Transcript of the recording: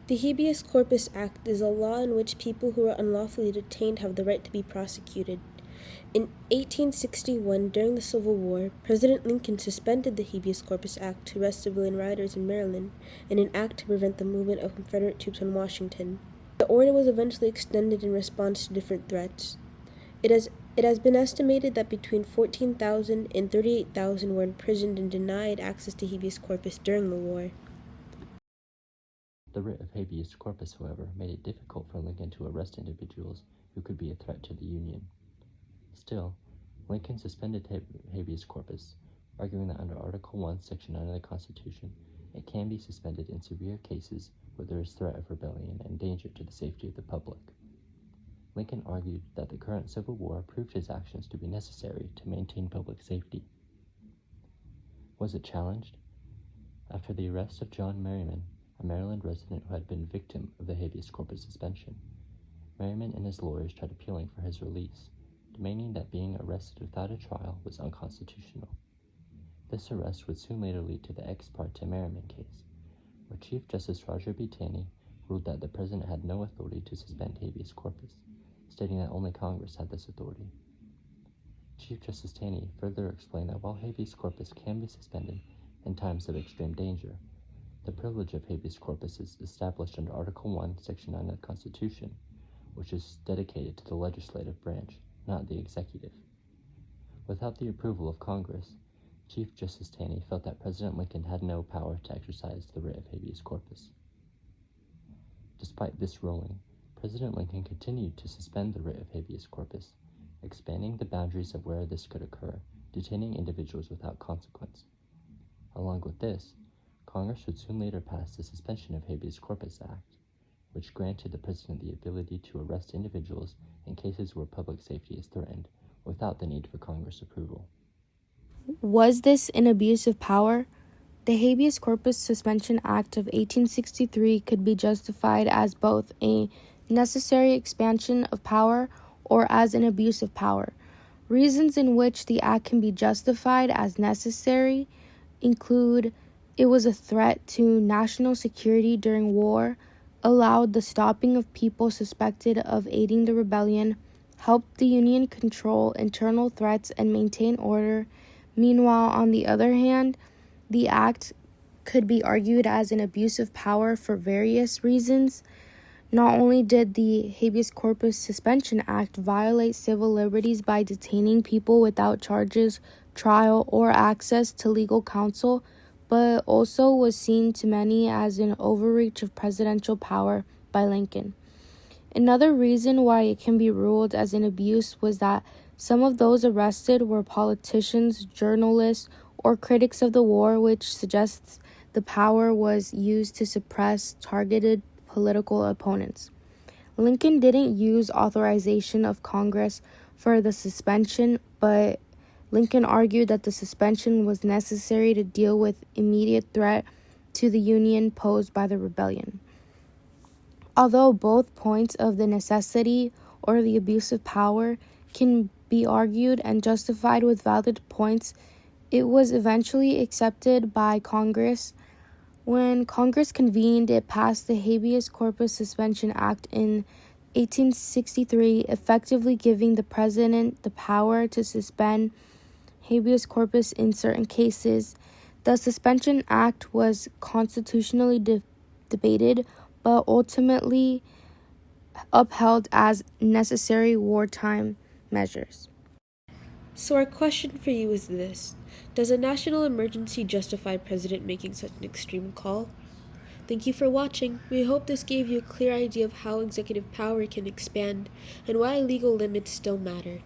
The Habeas Corpus Act is a law in which people who are unlawfully detained have the right to be prosecuted. In 1861, during the Civil War, President Lincoln suspended the Habeas Corpus Act to arrest civilian rioters in Maryland, in an act to prevent the movement of Confederate troops on Washington. The order was eventually extended in response to different threats. It has been estimated that between 14,000 and 38,000 were imprisoned and denied access to habeas corpus during the war. The writ of habeas corpus, however, made it difficult for Lincoln to arrest individuals who could be a threat to the Union. Still, Lincoln suspended habeas corpus, arguing that under Article 1, Section 9 of the Constitution, it can be suspended in severe cases where there is threat of rebellion and danger to the safety of the public. Lincoln argued that the current Civil War proved his actions to be necessary to maintain public safety. Was it challenged? After the arrest of John Merryman, a Maryland resident who had been victim of the habeas corpus suspension, Merryman and his lawyers tried appealing for his release, demanding that being arrested without a trial was unconstitutional. This arrest would soon later lead to the ex parte Merryman case, where Chief Justice Roger B. Taney ruled that the president had no authority to suspend habeas corpus, stating that only Congress had this authority. Chief Justice Taney further explained that while habeas corpus can be suspended in times of extreme danger, the privilege of habeas corpus is established under Article 1, Section 9 of the Constitution, which is dedicated to the legislative branch, not the executive. Without the approval of Congress, Chief Justice Taney felt that President Lincoln had no power to exercise the writ of habeas corpus. Despite this ruling, President Lincoln continued to suspend the writ of habeas corpus, expanding the boundaries of where this could occur, detaining individuals without consequence. Along with this, Congress would soon later pass the Suspension of Habeas Corpus Act, which granted the president the ability to arrest individuals in cases where public safety is threatened without the need for Congress approval. Was this an abuse of power? The Habeas Corpus Suspension Act of 1863 could be justified as both a necessary expansion of power or as an abuse of power. Reasons in which the act can be justified as necessary include it was a threat to national security during war, allowed the stopping of people suspected of aiding the rebellion, helped the Union control internal threats and maintain order. Meanwhile, on the other hand, the act could be argued as an abuse of power for various reasons. Not only did the Habeas Corpus Suspension Act violate civil liberties by detaining people without charges, trial, or access to legal counsel, but also was seen to many as an overreach of presidential power by Lincoln. Another reason why it can be ruled as an abuse was that some of those arrested were politicians, journalists, or critics of the war, which suggests the power was used to suppress targeted political opponents. Lincoln didn't use authorization of Congress for the suspension, but Lincoln argued that the suspension was necessary to deal with immediate threat to the Union posed by the rebellion. Although both points of the necessity or the abuse of power can be argued and justified with valid points, it was eventually accepted by Congress. When Congress convened, it passed the Habeas Corpus Suspension Act in 1863, effectively giving the president the power to suspend habeas corpus in certain cases. The Suspension Act was constitutionally debated, but ultimately upheld as necessary wartime measures. So our question for you is this: does a national emergency justify President making such an extreme call? Thank you for watching. We hope this gave you a clear idea of how executive power can expand and why legal limits still matter.